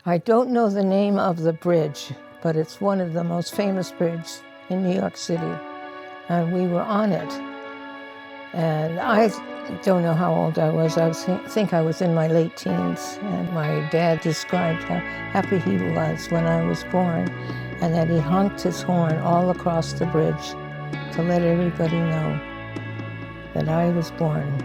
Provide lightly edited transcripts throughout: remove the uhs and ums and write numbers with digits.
I don't know the name of the bridge, but it's one of the most famous bridges in New York City. And we were on it. And I don't know how old I was. think I was in my late teens. And my dad described how happy he was when I was born, and that he honked his horn all across the bridge to let everybody know that I was born.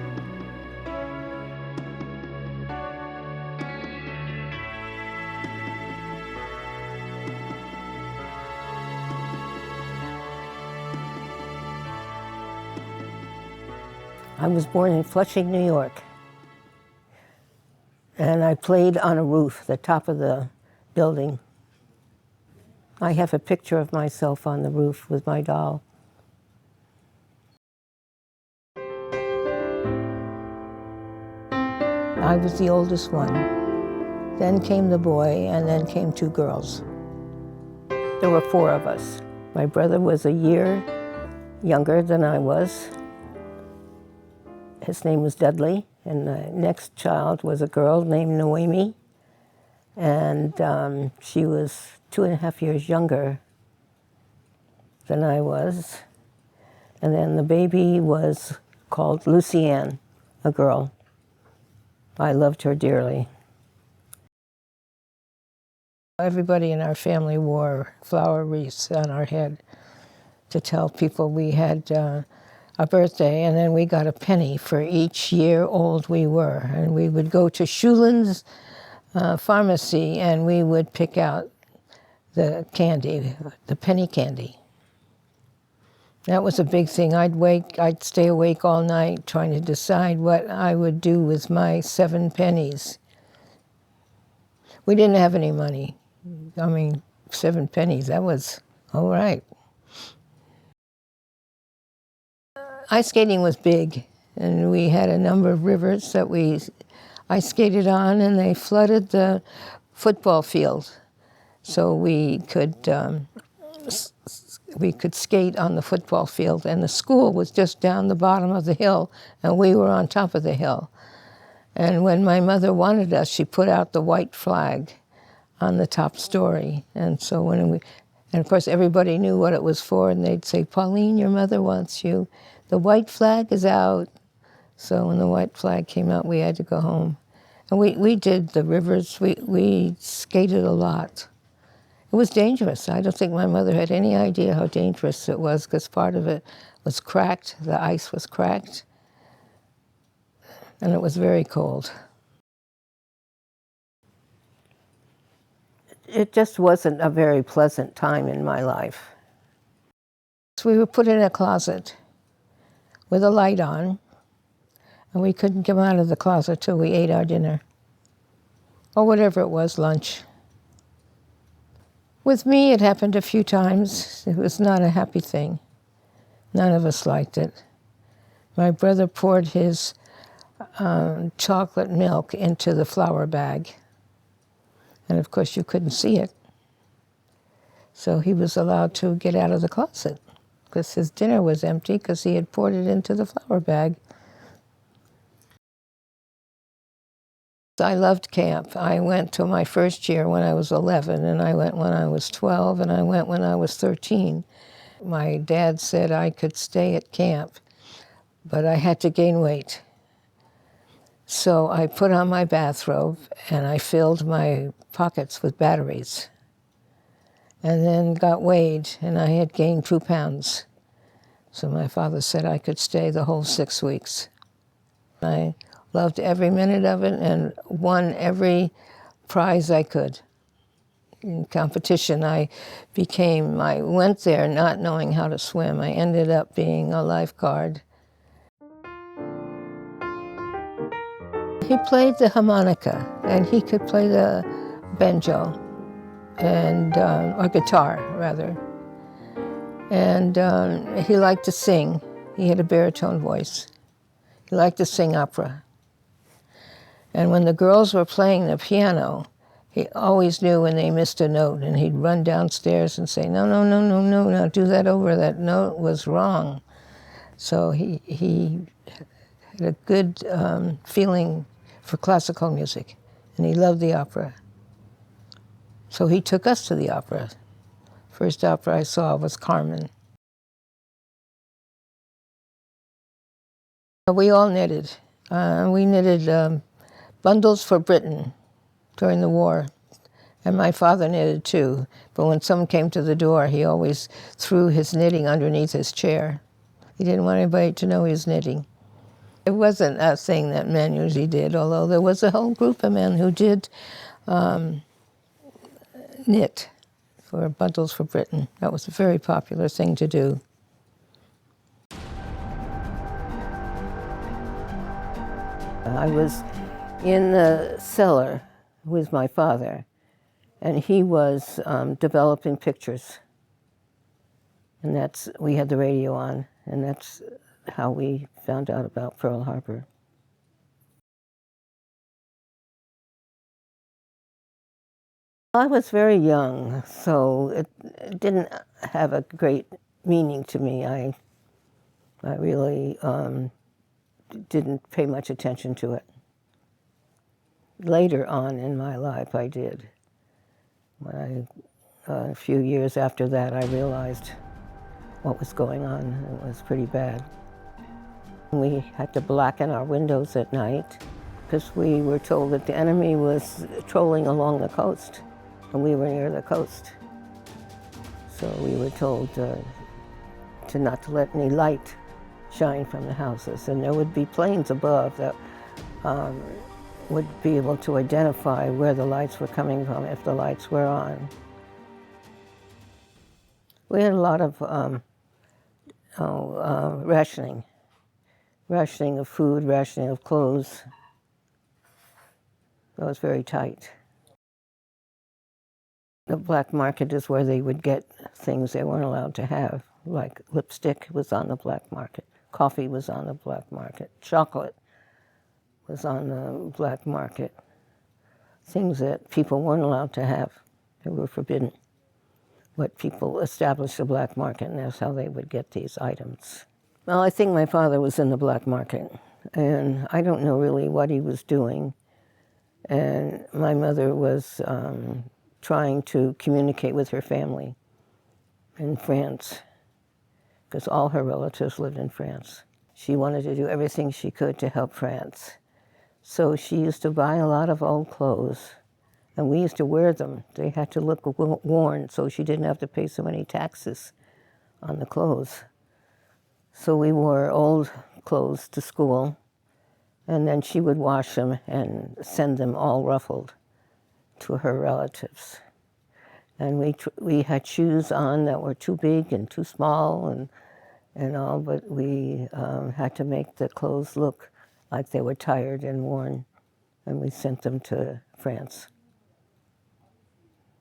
I was born in Flushing, New York. And I played on a roof, the top of the building. I have a picture of myself on the roof with my doll. I was the oldest one. Then came the boy, and then came two girls. There were four of us. My brother was a year younger than I was. His name was Dudley, and the next child was a girl named Noemi, and she was 2.5 years younger than I was. And then the baby was called Lucianne, a girl. I loved her dearly. Everybody in our family wore flower wreaths on our head to tell people we had a birthday, and then we got a penny for each year old we were. And we would go to Schulen's pharmacy, and we would pick out the candy, the penny candy. That was a big thing. I'd stay awake all night trying to decide what I would do with my 7 pennies. We didn't have any money. I mean, 7 pennies, that was all right. Ice skating was big, and we had a number of rivers that we ice skated on, and they flooded the football field. So we could skate on the football field, and the school was just down the bottom of the hill, and we were on top of the hill. And when my mother wanted us, she put out the white flag on the top story. And so and of course everybody knew what it was for, and they'd say, "Pauline, your mother wants you. The white flag is out." So when the white flag came out, we had to go home. And we did the rivers, we skated a lot. It was dangerous. I don't think my mother had any idea how dangerous it was, because part of it was cracked, the ice was cracked, and it was very cold. It just wasn't a very pleasant time in my life. So we were put in a closet with a light on, and we couldn't come out of the closet till we ate our dinner, or whatever it was, lunch. With me, it happened a few times. It was not a happy thing. None of us liked it. My brother poured his chocolate milk into the flour bag, and of course you couldn't see it. So he was allowed to get out of the closet, because his dinner was empty because he had poured it into the flour bag. I loved camp. I went to my first year when I was 11, and I went when I was 12, and I went when I was 13. My dad said I could stay at camp, but I had to gain weight. So I put on my bathrobe, and I filled my pockets with batteries, and then got weighed, and I had gained 2 pounds. So my father said I could stay the whole 6 weeks. I loved every minute of it and won every prize I could. In competition, I went there not knowing how to swim. I ended up being a lifeguard. He played the harmonica, and he could play the banjo, and or guitar, rather. And he liked to sing. He had a baritone voice. He liked to sing opera. And when the girls were playing the piano, he always knew when they missed a note, and he'd run downstairs and say, "No, no, no, no, no, no, do that over. That note was wrong." So he had a good feeling for classical music, and he loved the opera. So he took us to the opera. First opera I saw was Carmen. We all knitted. We knitted bundles for Britain during the war. And my father knitted too. But when someone came to the door, he always threw his knitting underneath his chair. He didn't want anybody to know he was knitting. It wasn't a thing that men usually did, although there was a whole group of men who did knit for bundles for Britain. That was a very popular thing to do. I was in the cellar with my father, and he was developing pictures. And we had the radio on, and that's how we found out about Pearl Harbor. I was very young, so it didn't have a great meaning to me. I really didn't pay much attention to it. Later on in my life, I did. A few years after that, I realized what was going on. It was pretty bad. We had to blacken our windows at night because we were told that the enemy was trolling along the coast, and we were near the coast. So we were told to not to let any light shine from the houses, and there would be planes above that would be able to identify where the lights were coming from if the lights were on. We had a lot of rationing of food, rationing of clothes. That was very tight. The black market is where they would get things they weren't allowed to have, like lipstick was on the black market, coffee was on the black market, chocolate was on the black market. Things that people weren't allowed to have, they were forbidden. But people established a black market, and that's how they would get these items. Well, I think my father was in the black market, and I don't know really what he was doing. And my mother was trying to communicate with her family in France, because all her relatives lived in France. She wanted to do everything she could to help France. So she used to buy a lot of old clothes, and we used to wear them. They had to look worn, so she didn't have to pay so many taxes on the clothes. So we wore old clothes to school, and then she would wash them and send them all ruffled to her relatives. And we had shoes on that were too big and too small and all, but we had to make the clothes look like they were tired and worn, and we sent them to France.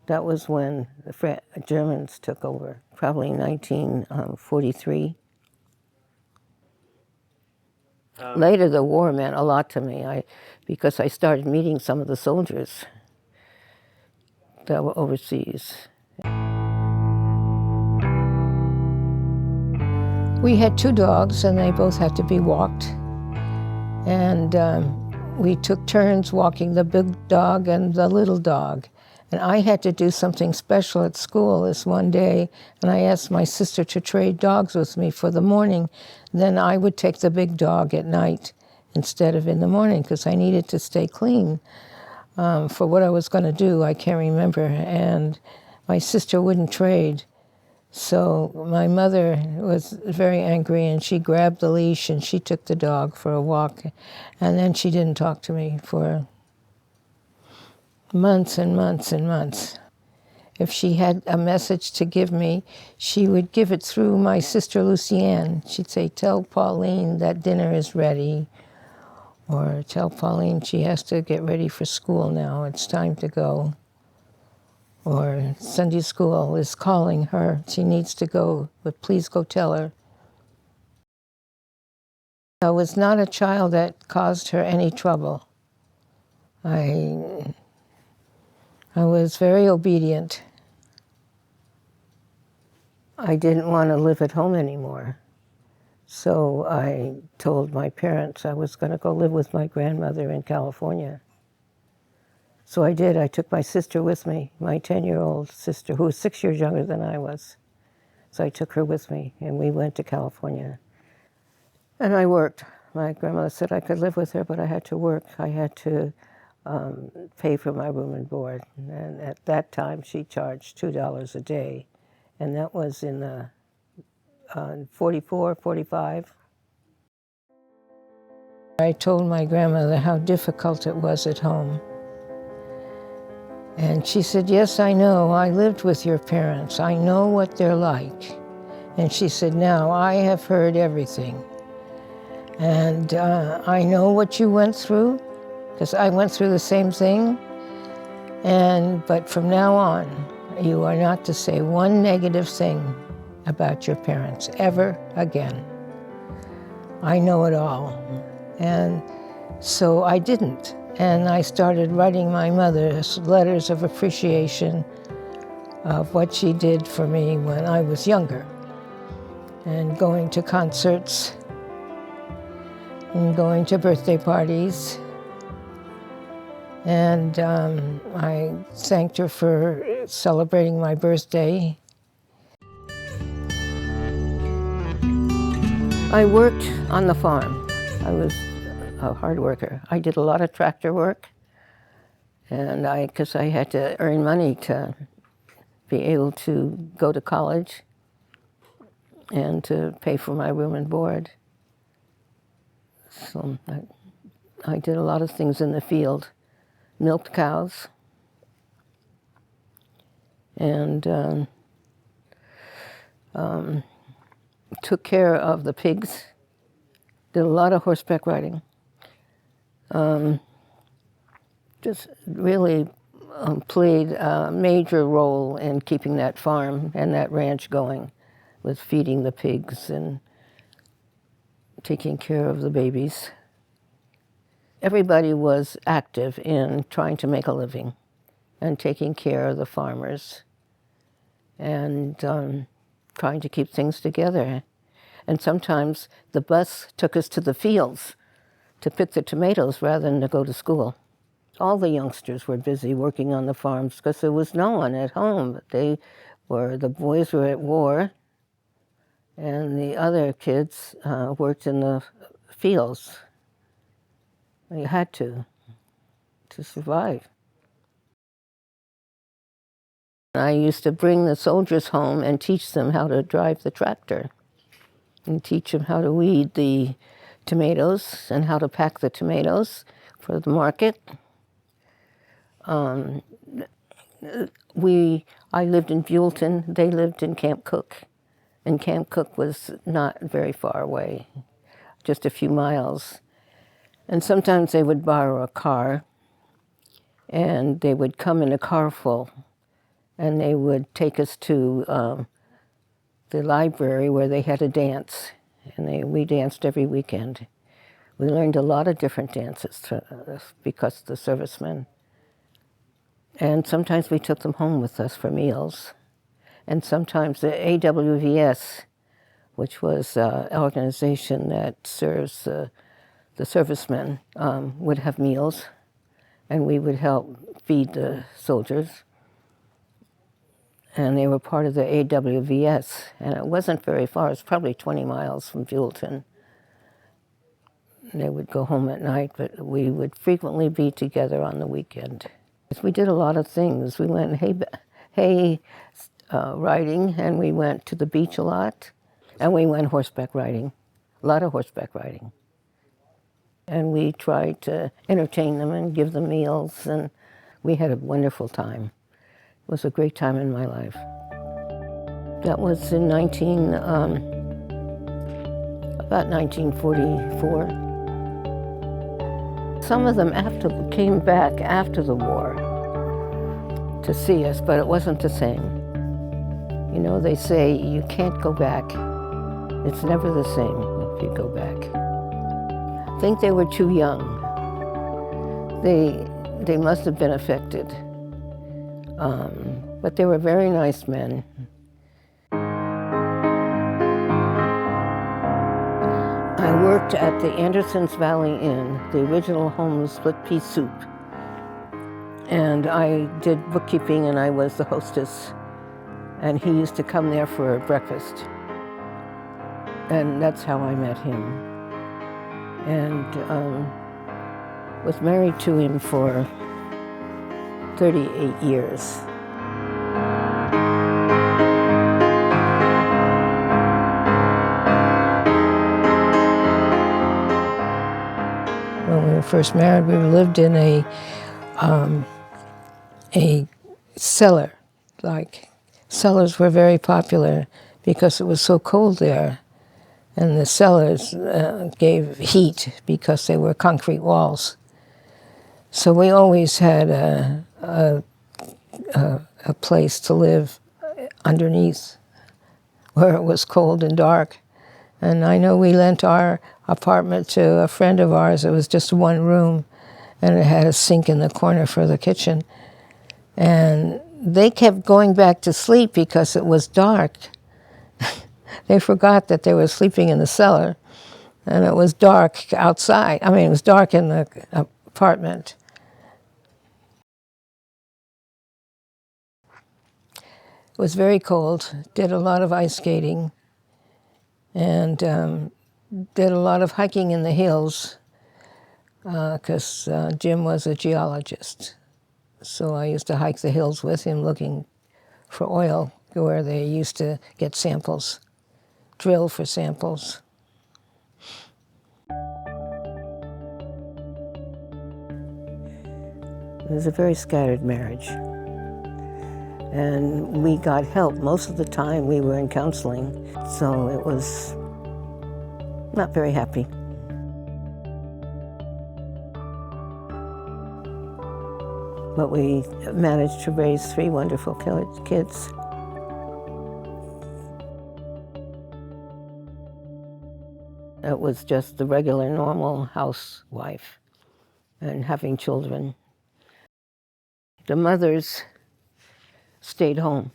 That was when the Germans took over, probably 1943. Later, the war meant a lot to me because I started meeting some of the soldiers that were overseas. We had 2 dogs, and they both had to be walked. And we took turns walking the big dog and the little dog. And I had to do something special at school this one day, and I asked my sister to trade dogs with me for the morning. Then I would take the big dog at night instead of in the morning, because I needed to stay clean for what I was going to do. I can't remember. And my sister wouldn't trade. So my mother was very angry, and she grabbed the leash and she took the dog for a walk. And then she didn't talk to me for months and months and months. If she had a message to give me, she would give it through my sister Lucienne. She'd say, "Tell Pauline that dinner is ready," or "Tell Pauline she has to get ready for school now, it's time to go." Or Sunday school is calling her, she needs to go, but please go tell her. I was not a child that caused her any trouble. I was very obedient. I didn't want to live at home anymore. So I told my parents I was going to go live with my grandmother in California. So I did. I took my sister with me, my 10-year-old sister, who was 6 years younger than I was. So I took her with me, and we went to California. And I worked. My grandmother said I could live with her, but I had to work. I had to pay for my room and board. And at that time, she charged $2 a day. And that was in 44, 45. I told my grandmother how difficult it was at home. And she said, yes, I know. I lived with your parents. I know what they're like. And she said, now I have heard everything. And I know what you went through, because I went through the same thing. But from now on, you are not to say one negative thing about your parents ever again. I know it all. And so I didn't. And I started writing my mother letters of appreciation of what she did for me when I was younger, and going to concerts and going to birthday parties. And I thanked her for celebrating my birthday. I worked on the farm. I was a hard worker. I did a lot of tractor work, and because I had to earn money to be able to go to college and to pay for my room and board. So I did a lot of things in the field. Milked cows, and took care of the pigs. Did a lot of horseback riding. Just really played a major role in keeping that farm and that ranch going, with feeding the pigs and taking care of the babies. Everybody was active in trying to make a living and taking care of the farmers and trying to keep things together. And sometimes the bus took us to the fields to pick the tomatoes rather than to go to school. All the youngsters were busy working on the farms because there was no one at home. The boys were at war, and the other kids worked in the fields. You had to survive. I used to bring the soldiers home and teach them how to drive the tractor and teach them how to weed the tomatoes and how to pack the tomatoes for the market. I lived in Buellton, they lived in Camp Cook, and Camp Cook was not very far away, just a few miles. And sometimes they would borrow a car, and they would come in a car full, and they would take us to the library where they had a dance, and we danced every weekend. We learned a lot of different dances because of the servicemen. And sometimes we took them home with us for meals. And sometimes the AWVS, which was an organization that serves the servicemen, would have meals, and we would help feed the soldiers. And they were part of the AWVS, and it wasn't very far. It was probably 20 miles from Buellton. They would go home at night, but we would frequently be together on the weekend. We did a lot of things. We went hay riding, and we went to the beach a lot, and we went horseback riding, a lot of horseback riding. And we tried to entertain them and give them meals, and we had a wonderful time. It was a great time in my life. That was in about 1944. Some of them came back after the war to see us, but it wasn't the same. You know, they say you can't go back. It's never the same if you go back. I think they were too young. They must have been affected. But they were very nice men. I worked at the Anderson's Valley Inn, the original home of split pea soup. And I did bookkeeping, and I was the hostess. And he used to come there for breakfast. And that's how I met him. And was married to him for 38 years. When we were first married, we lived in a cellar. Like, cellars were very popular because it was so cold there. And the cellars gave heat because they were concrete walls. So we always had a place to live underneath where it was cold and dark. And I know we lent our apartment to a friend of ours. It was just one room, and it had a sink in the corner for the kitchen. And they kept going back to sleep because it was dark. They forgot that they were sleeping in the cellar, and it was dark outside. I mean, it was dark in the apartment. It was very cold, did a lot of ice skating, and did a lot of hiking in the hills because Jim was a geologist. So I used to hike the hills with him looking for oil where they used to get samples, drill for samples. It was a very scattered marriage. And we got help. Most of the time we were in counseling, so it was not very happy. But we managed to raise 3 wonderful kids. It was just the regular, normal housewife and having children. The mothers stayed home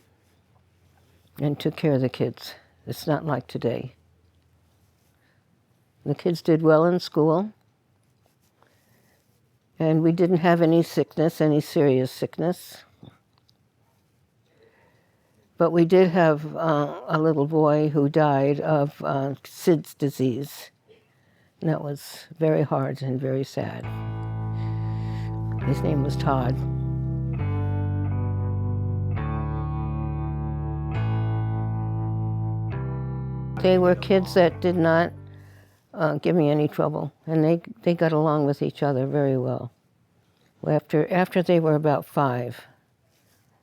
and took care of the kids. It's not like today. The kids did well in school, and we didn't have any sickness, any serious sickness. But we did have a little boy who died of SIDS disease. And that was very hard and very sad. His name was Todd. They were kids that did not give me any trouble, and they got along with each other very well. After they were about 5,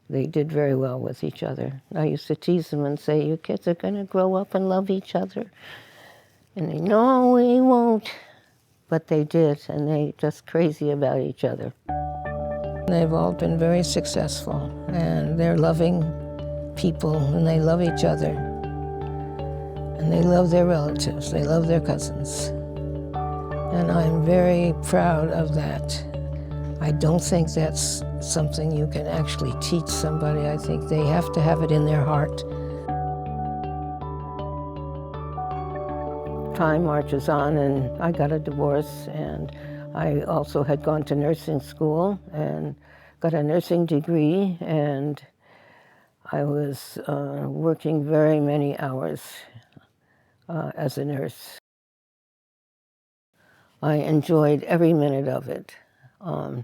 they did very well with each other. I used to tease them and say, "You kids are going to grow up and love each other." And they, "No, we won't." But they did, and they just crazy about each other. They've all been very successful, and they're loving people, and they love each other. And they love their relatives, they love their cousins. And I'm very proud of that. I don't think that's something you can actually teach somebody. I think they have to have it in their heart. Time marches on, and I got a divorce, and I also had gone to nursing school and got a nursing degree, and I was working very many hours as a nurse. I enjoyed every minute of it. A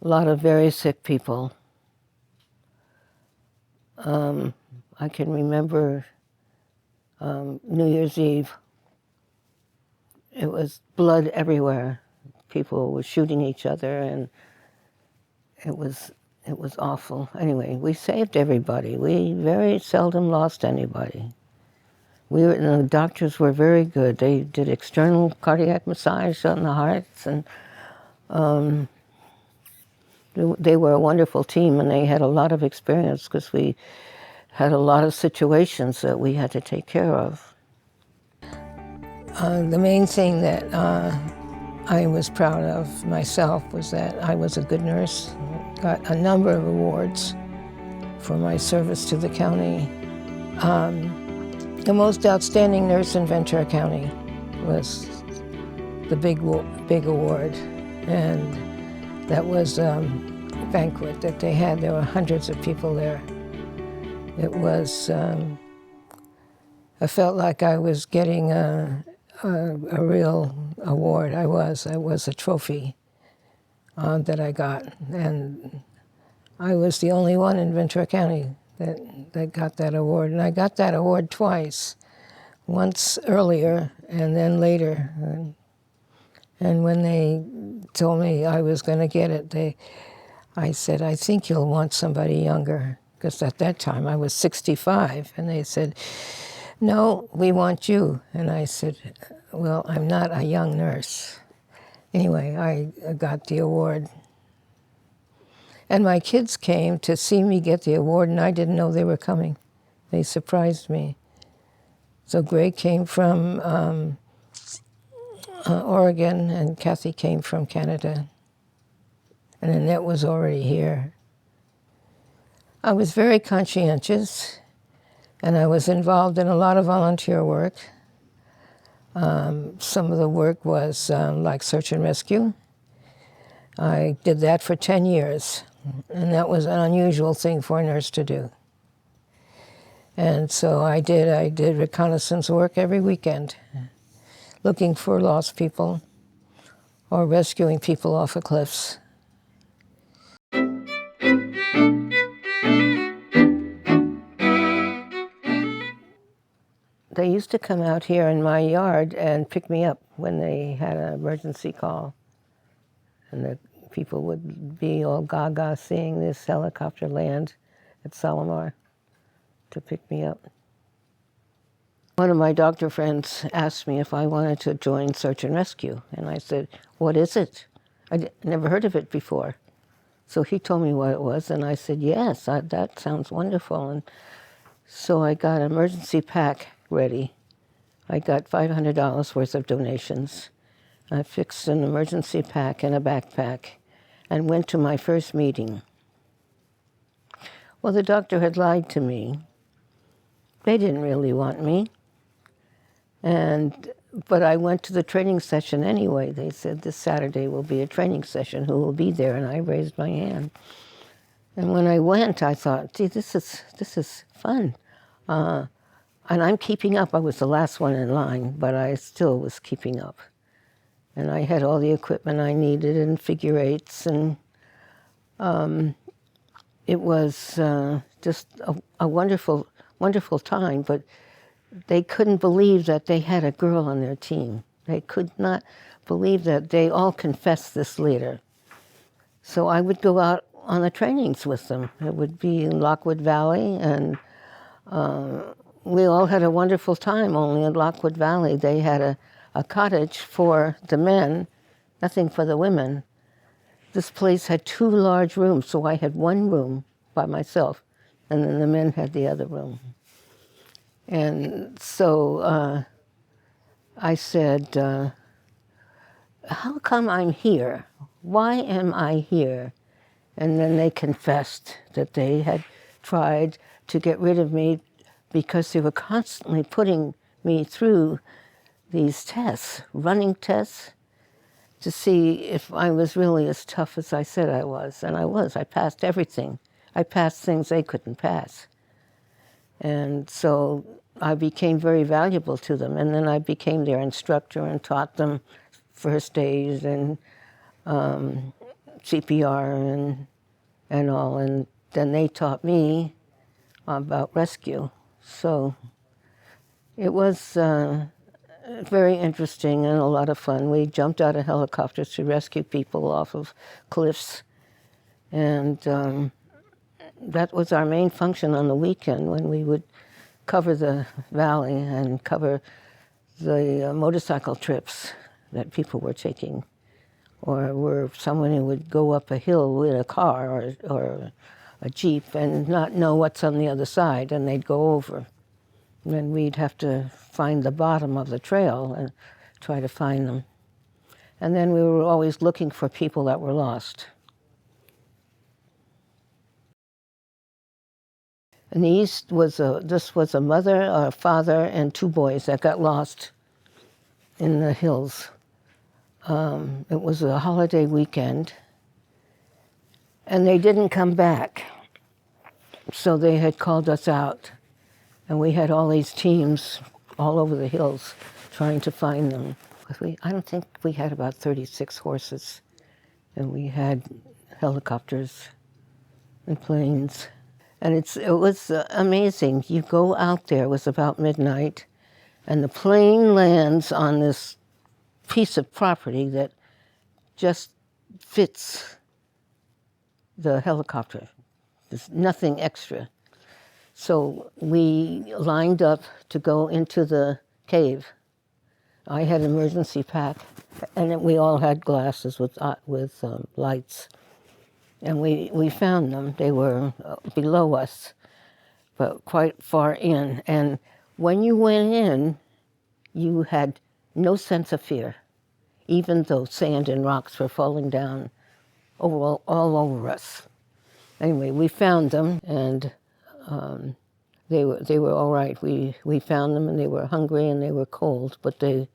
lot of very sick people. I can remember New Year's Eve. It was blood everywhere. People were shooting each other, and it was awful. Anyway, we saved everybody. We very seldom lost anybody. The doctors were very good. They did external cardiac massage on the hearts, and they were a wonderful team, and they had a lot of experience because we had a lot of situations that we had to take care of. The main thing that I was proud of myself was that I was a good nurse. Got a number of awards for my service to the county. The most outstanding nurse in Ventura County was the big award, and that was banquet that they had. There were hundreds of people there. It was, I felt like I was getting a real award. I was. It was a trophy that I got. And I was the only one in Ventura County that got that award. And I got that award twice, once earlier and then later. And when they told me I was going to get it, I said, I think you'll want somebody younger. Because at that time I was 65. And they said, no, we want you. And I said, well, I'm not a young nurse. Anyway, I got the award. And my kids came to see me get the award, and I didn't know they were coming. They surprised me. So Greg came from Oregon, and Kathy came from Canada. And Annette was already here. I was very conscientious, and I was involved in a lot of volunteer work. Some of the work was like search and rescue. I did that for 10 years, and that was an unusual thing for a nurse to do. And so I did reconnaissance work every weekend, looking for lost people or rescuing people off of cliffs. They used to come out here in my yard and pick me up when they had an emergency call. And the people would be all gaga seeing this helicopter land at Salomar to pick me up. One of my doctor friends asked me if I wanted to join search and rescue. And I said, what is it? I never heard of it before. So he told me what it was, and I said, yes, that sounds wonderful. And so I got an emergency pack ready. I got $500 worth of donations. I fixed an emergency pack and a backpack and went to my first meeting. Well, the doctor had lied to me. They didn't really want me. But I went to the training session anyway. They said, this Saturday will be a training session. Who will be there? And I raised my hand. And when I went, I thought, gee, this is fun. And I'm keeping up. I was the last one in line, but I still was keeping up. And I had all the equipment I needed and figure eights. And it was just a wonderful, wonderful time. But they couldn't believe that they had a girl on their team. They could not believe that. They all confessed this later. So I would go out on the trainings with them. It would be in Lockwood Valley, and we all had a wonderful time. Only in Lockwood Valley, they had a cottage for the men, nothing for the women. This place had 2 large rooms, so I had one room by myself, and then the men had the other room. And so I said, how come I'm here? Why am I here? And then they confessed that they had tried to get rid of me because they were constantly putting me through these tests, running tests, to see if I was really as tough as I said I was. And I was. I passed everything. I passed things they couldn't pass. And so I became very valuable to them. And then I became their instructor and taught them first aid and CPR and all. And then they taught me about rescue. So it was very interesting and a lot of fun. We jumped out of helicopters to rescue people off of cliffs. And that was our main function on the weekend, when we would cover the valley and cover the motorcycle trips that people were taking, or where someone who would go up a hill with a car or a Jeep and not know what's on the other side, and they'd go over. And then we'd have to find the bottom of the trail and try to find them. And then we were always looking for people that were lost. In the east this was a mother, a father, and 2 boys that got lost in the hills. It was a holiday weekend, And they didn't come back. So they had called us out. And we had all these teams all over the hills trying to find them. I don't think we had about 36 horses. And we had helicopters and planes. And it was amazing. You go out there, it was about midnight, and the plane lands on this piece of property that just fits the helicopter. There's nothing extra. So we lined up to go into the cave. I had an emergency pack, and then we all had glasses with lights. And we found them. They were below us, but quite far in. And when you went in, you had no sense of fear, even though sand and rocks were falling down all over us. Anyway, we found them, and they were all right. We found them, and they were hungry and they were cold, but they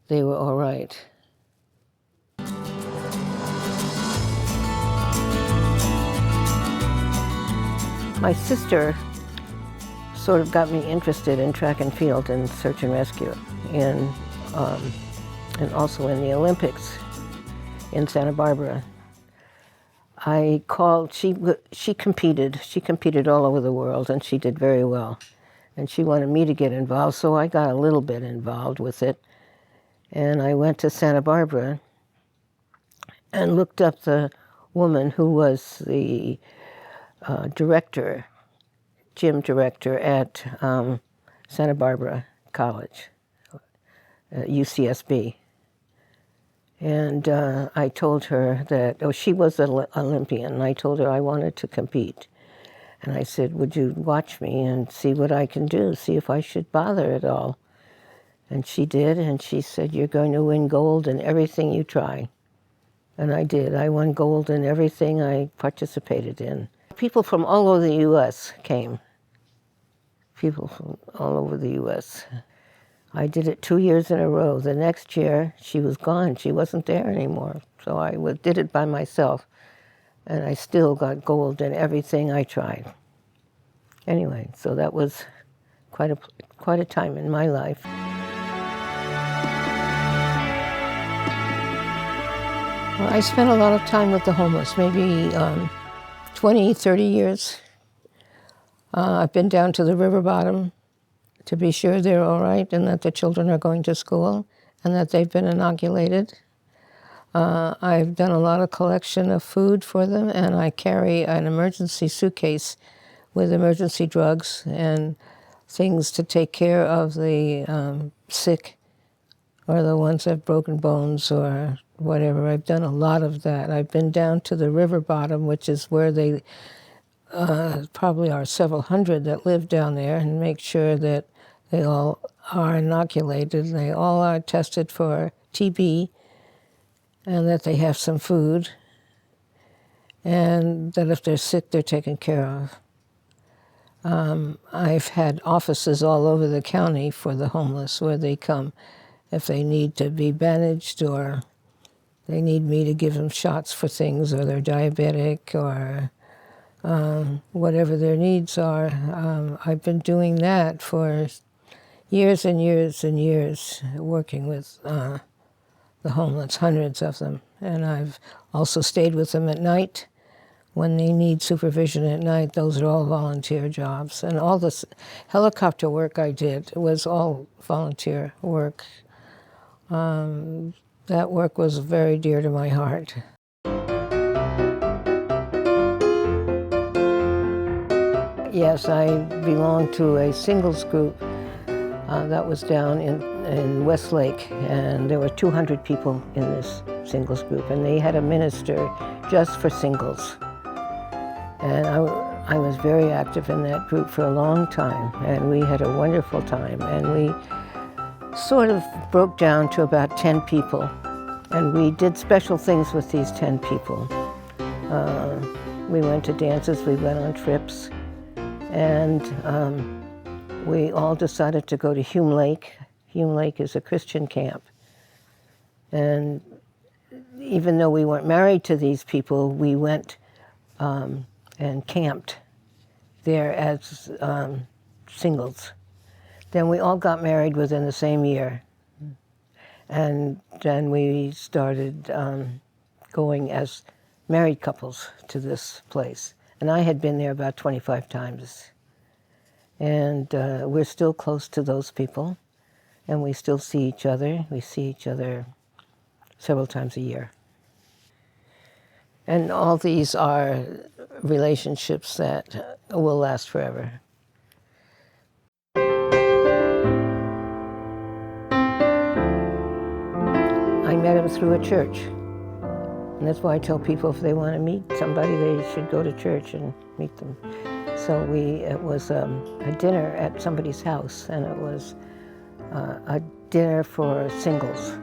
were all right. My sister sort of got me interested in track and field and search and rescue, and also in the Olympics in Santa Barbara. I called, she competed all over the world, and she did very well. And she wanted me to get involved, so I got a little bit involved with it. And I went to Santa Barbara and looked up the woman who was the gym director at Santa Barbara College, UCSB. And I told her that, she was an Olympian, and I told her I wanted to compete. And I said, would you watch me and see what I can do, see if I should bother at all? And she did, and she said, you're going to win gold in everything you try. And I did. I won gold in everything I participated in. People from all over the U.S. came. People from all over the U.S. I did it 2 years in a row. The next year, she was gone. She wasn't there anymore. So I did it by myself, and I still got gold in everything I tried. Anyway, so that was quite a time in my life. Well, I spent a lot of time with the homeless, maybe 20, 30 years. I've been down to the river bottom to be sure they're all right and that the children are going to school and that they've been inoculated. I've done a lot of collection of food for them, and I carry an emergency suitcase with emergency drugs and things to take care of the sick or the ones that have broken bones or whatever. I've done a lot of that. I've been down to the river bottom, which is where they probably are several hundred that live down there, and make sure that they all are inoculated, they all are tested for TB, and that they have some food, and that if they're sick, they're taken care of. I've had offices all over the county for the homeless where they come if they need to be bandaged or they need me to give them shots for things, or they're diabetic, or whatever their needs are. I've been doing that for years and years and years, working with the homeless, hundreds of them. And I've also stayed with them at night when they need supervision at night. Those are all volunteer jobs. And all this helicopter work I did was all volunteer work. That work was very dear to my heart. Yes, I belong to a singles group that was down in Westlake, and there were 200 people in this singles group, and they had a minister just for singles. And I was very active in that group for a long time, and we had a wonderful time, and we sort of broke down to about 10 people, and we did special things with these 10 people. We went to dances, we went on trips, and we all decided to go to Hume Lake. Hume Lake is a Christian camp. And even though we weren't married to these people, we went and camped there as singles. Then we all got married within the same year. And then we started going as married couples to this place. And I had been there about 25 times. And we're still close to those people. And we still see each other. We see each other several times a year. And all these are relationships that will last forever. I met him through a church. And that's why I tell people if they want to meet somebody, they should go to church and meet them. So it was a dinner at somebody's house, and it was a dinner for singles.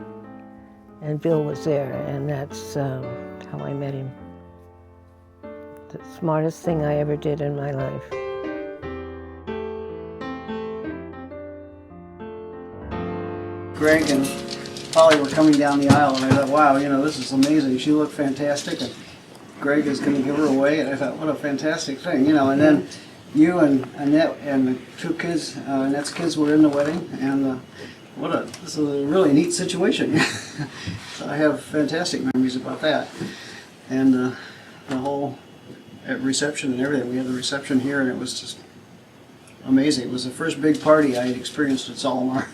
And Bill was there, and that's how I met him. The smartest thing I ever did in my life. Greg and Polly were coming down the aisle, and I thought, wow, this is amazing. She looked fantastic, and Greg is going to give her away, and I thought, what a fantastic thing, and then you and Annette and the two kids, Annette's kids were in the wedding, and this is a really neat situation. So I have fantastic memories about that. And the whole reception and everything. We had the reception here, and it was just amazing. It was the first big party I had experienced at Solomar.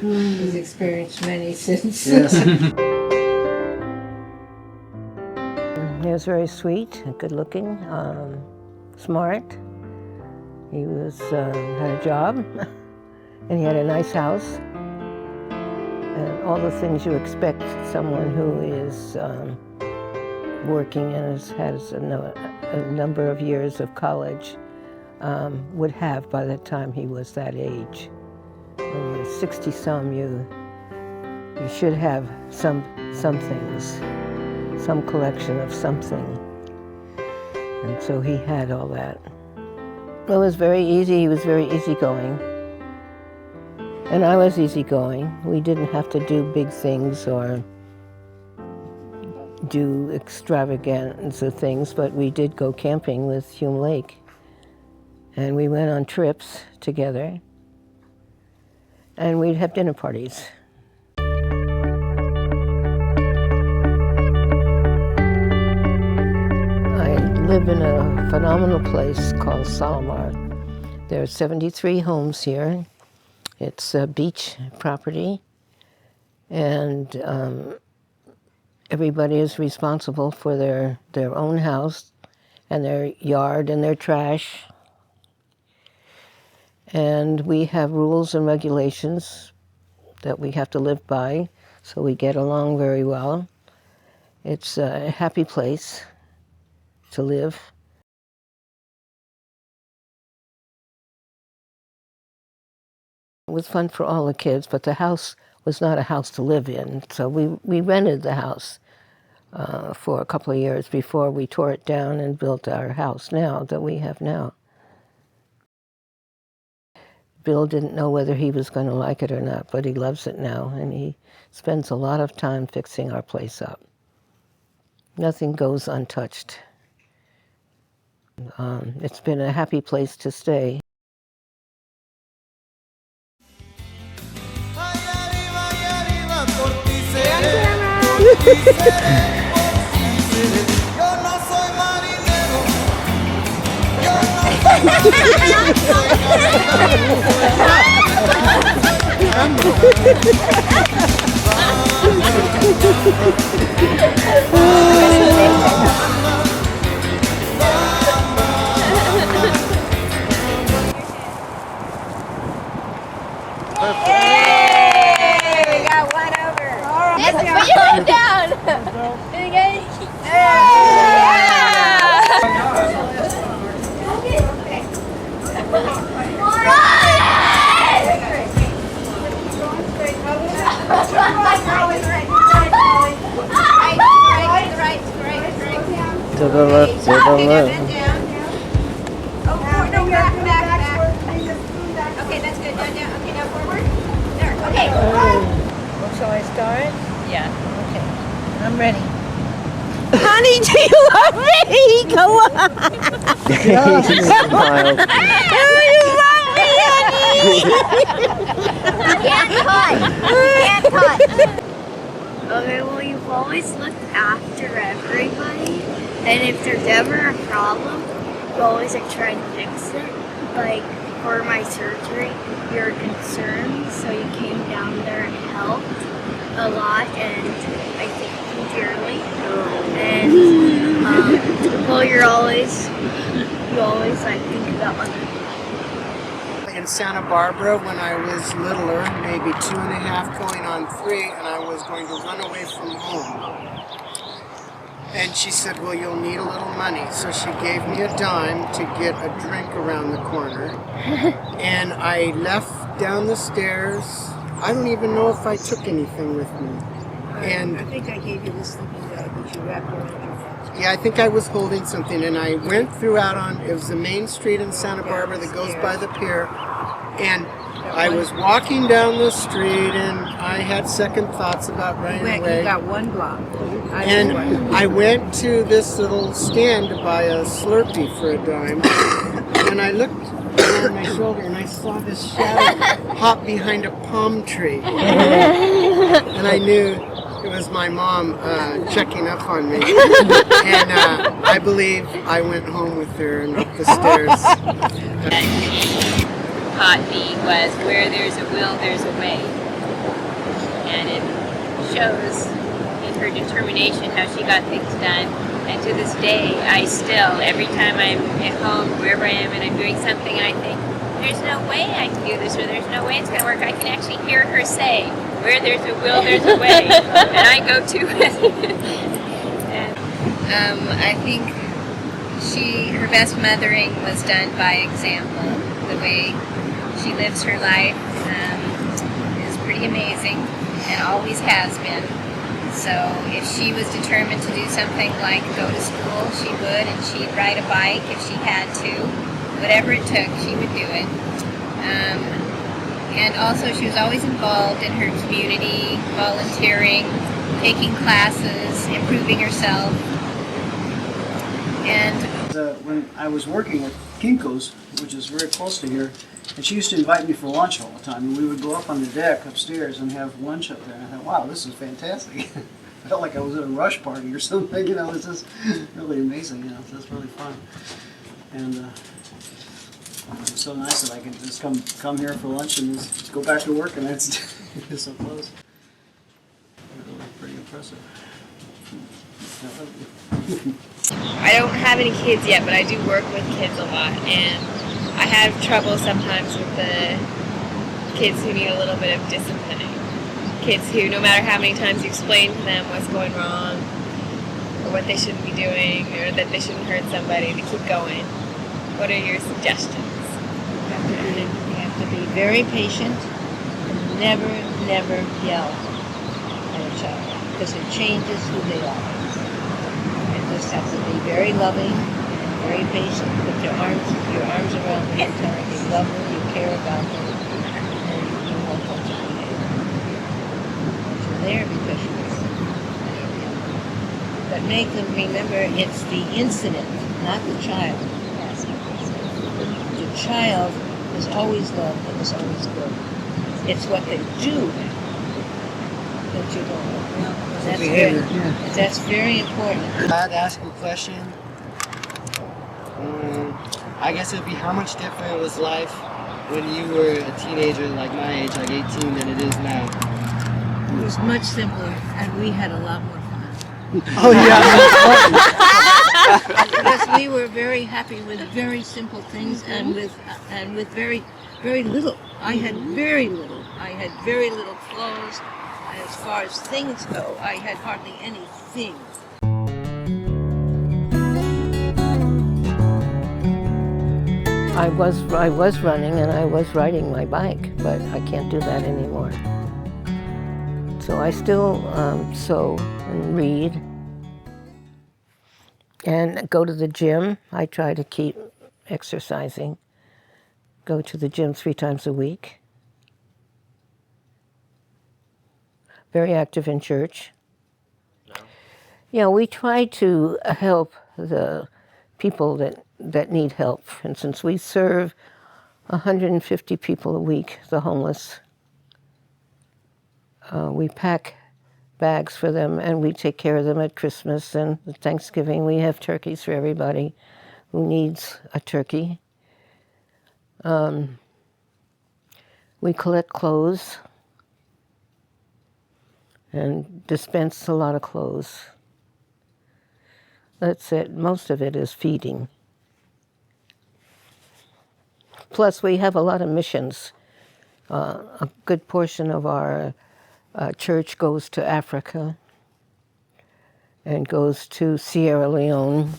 He's experienced many since. Yes. He was very sweet and good looking, smart. He had a job, and he had a nice house. And all the things you expect someone who is working and has a number of years of college would have by the time he was that age. When you're 60-some, you should have some things, some collection of something. And so he had all that. It was very easy. He was very easygoing. And I was easygoing. We didn't have to do big things or do extravaganza things, but we did go camping with Hume Lake. And we went on trips together. And we'd have dinner parties. I live in a phenomenal place called Solomar. There are 73 homes here. It's a beach property, and everybody is responsible for their own house and their yard and their trash. And we have rules and regulations that we have to live by, so we get along very well. It's a happy place to live. It was fun for all the kids, but the house was not a house to live in, so we rented the house for a couple of years before we tore it down and built our house now that we have now. Bill didn't know whether he was going to like it or not, but he loves it now, and he spends a lot of time fixing our place up. Nothing goes untouched. It's been a happy place to stay. We got one over. Yes, put your head down. To the left, to the left. Oh, no, back. Okay, that's good. Down. Okay, now forward. There. Okay. Shall I start? Yeah. Okay. I'm ready. honey, do you love me? Come on. He smiled. Do you love me, honey? Can't cut. Can't cut. Okay, well, you've always looked after everybody, and if there's ever a problem, you always like try and fix it. Like for my surgery, you were concerned, so you came down there and helped a lot, and I thank you dearly. And well, you always like think about other people. In Santa Barbara when I was littler, maybe 2.5 going on 3, and I was going to run away from home. And she said, well, you'll need a little money. So she gave me a dime to get a drink around the corner. And I left down the stairs. I don't even know if I took anything with me. And I think I gave you this sleeping bag that you wrapped around your neck. yeah, I think I was holding something, and I went through out on, it was the main street in Santa Barbara that goes by the pier, and I was walking down the street, and I had second thoughts about running away. You got one block. And I went to this little stand to buy a Slurpee for a dime, and I looked over my shoulder, and I saw this shadow hop behind a palm tree, and I knew it was my mom checking up on me, and I believe I went home with her and up the stairs. Taught me was where there's a will, there's a way. And it shows in her determination how she got things done. And to this day, I still, every time I'm at home, wherever I am, and I'm doing something, I think, there's no way I can do this, or there's no way it's going to work. I can actually hear her say, where there's a will, there's a way. And I go to it. And, I think her best mothering was done by example. The way she lives her life is pretty amazing and always has been. So if she was determined to do something like go to school, she would, and she'd ride a bike if she had to. Whatever it took, she would do it. And also she was always involved in her community, volunteering, taking classes, improving herself. And when I was working at Kinko's, which is very close to here, and she used to invite me for lunch all the time, and we would go up on the deck upstairs and have lunch up there. And I thought, wow, this is fantastic. I felt like I was at a rush party or something, you know, this is really amazing, you know, so it's really fun. And it's so nice that I can just come here for lunch and just go back to work, and that's it's so close. Really pretty impressive. I don't have any kids yet, but I do work with kids a lot, and I have trouble sometimes with the kids who need a little bit of disciplining. Kids who, no matter how many times you explain to them what's going wrong, or what they shouldn't be doing, or that they shouldn't hurt somebody, to keep going. What are your suggestions? You have to be very patient and never yell at a child, because it changes who they are. You just have to be very loving and very patient. Put your arms around them and tell them you love them, you care about them, and you want them to be there. You're there because you love them. But make them remember it's the incident, not the child. The child is always loved and is always good. It's what they do that you don't know. That's very important. If I had to ask you a question, I guess it'd be how much different was life when you were a teenager like my age, like 18, than it is now? It was much simpler, and we had a lot more fun. Oh yeah. Because we were very happy with very simple things, and with very little. I had very little. I had very little clothes. As far as things go, I had hardly anything. I was running and I was riding my bike, but I can't do that anymore. So I still sew and read and go to the gym. I try to keep exercising. Go to the gym 3 times a week. Very active in church. Yeah, we try to help the people that need help. For instance, we serve 150 people a week, the homeless. We pack bags for them, and we take care of them at Christmas and Thanksgiving. We have turkeys for everybody who needs a turkey. We collect clothes and dispense a lot of clothes. That's it. Most of it is feeding. Plus, we have a lot of missions. A good portion of our church goes to Africa and goes to Sierra Leone.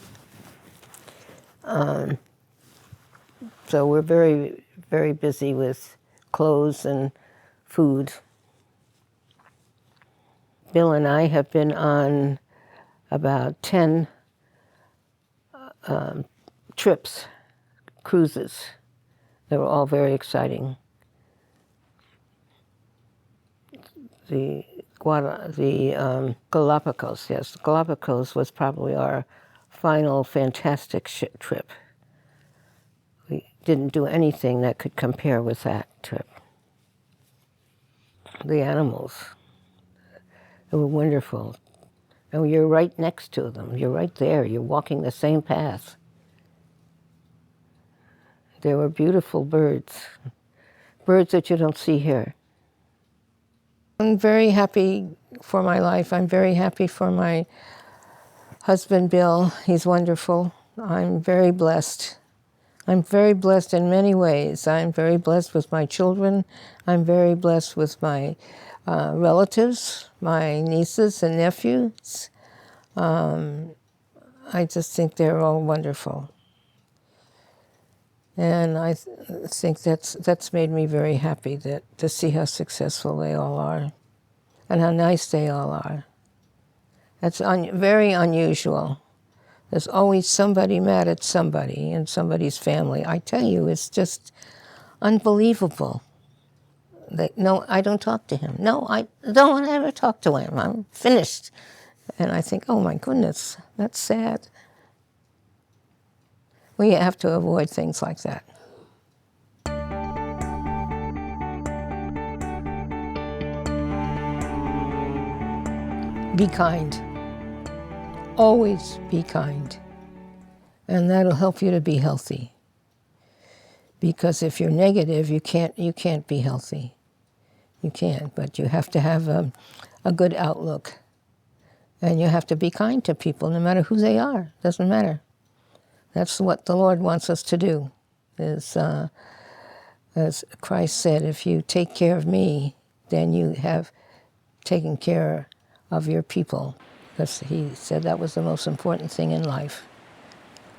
So we're very, very busy with clothes and food. Bill and I have been on about 10 trips, cruises. They were all very exciting. The Galapagos, yes, Galapagos was probably our final fantastic trip. We didn't do anything that could compare with that trip. The animals, they were wonderful. And you're right next to them. You're right there. You're walking the same path. There were beautiful birds, birds that you don't see here. I'm very happy for my life. I'm very happy for my husband, Bill. He's wonderful. I'm very blessed. I'm very blessed in many ways. I'm very blessed with my children. I'm very blessed with my relatives, my nieces and nephews. I just think they're all wonderful. And I think that's made me very happy to see how successful they all are and how nice they all are. That's very unusual. There's always somebody mad at somebody in somebody's family. I tell you, it's just unbelievable. No, I don't talk to him. No, I don't want to ever talk to him. I'm finished. And I think, oh my goodness, that's sad. We have to avoid things like that. Be kind. Always be kind. And that'll help you to be healthy. Because if you're negative, you can't be healthy. You can't, but you have to have a good outlook. And you have to be kind to people, no matter who they are. Doesn't matter. That's what the Lord wants us to do. As Christ said, if you take care of me, then you have taken care of your people. Because he said that was the most important thing in life,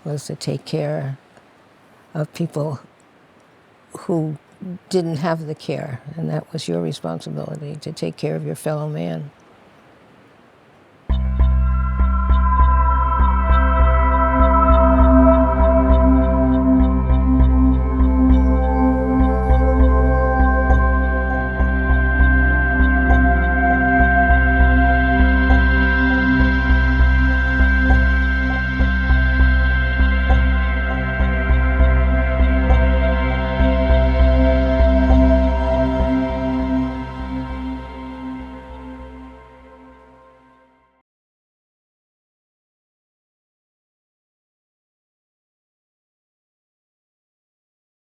was to take care of people who didn't have the care. And that was your responsibility, to take care of your fellow man.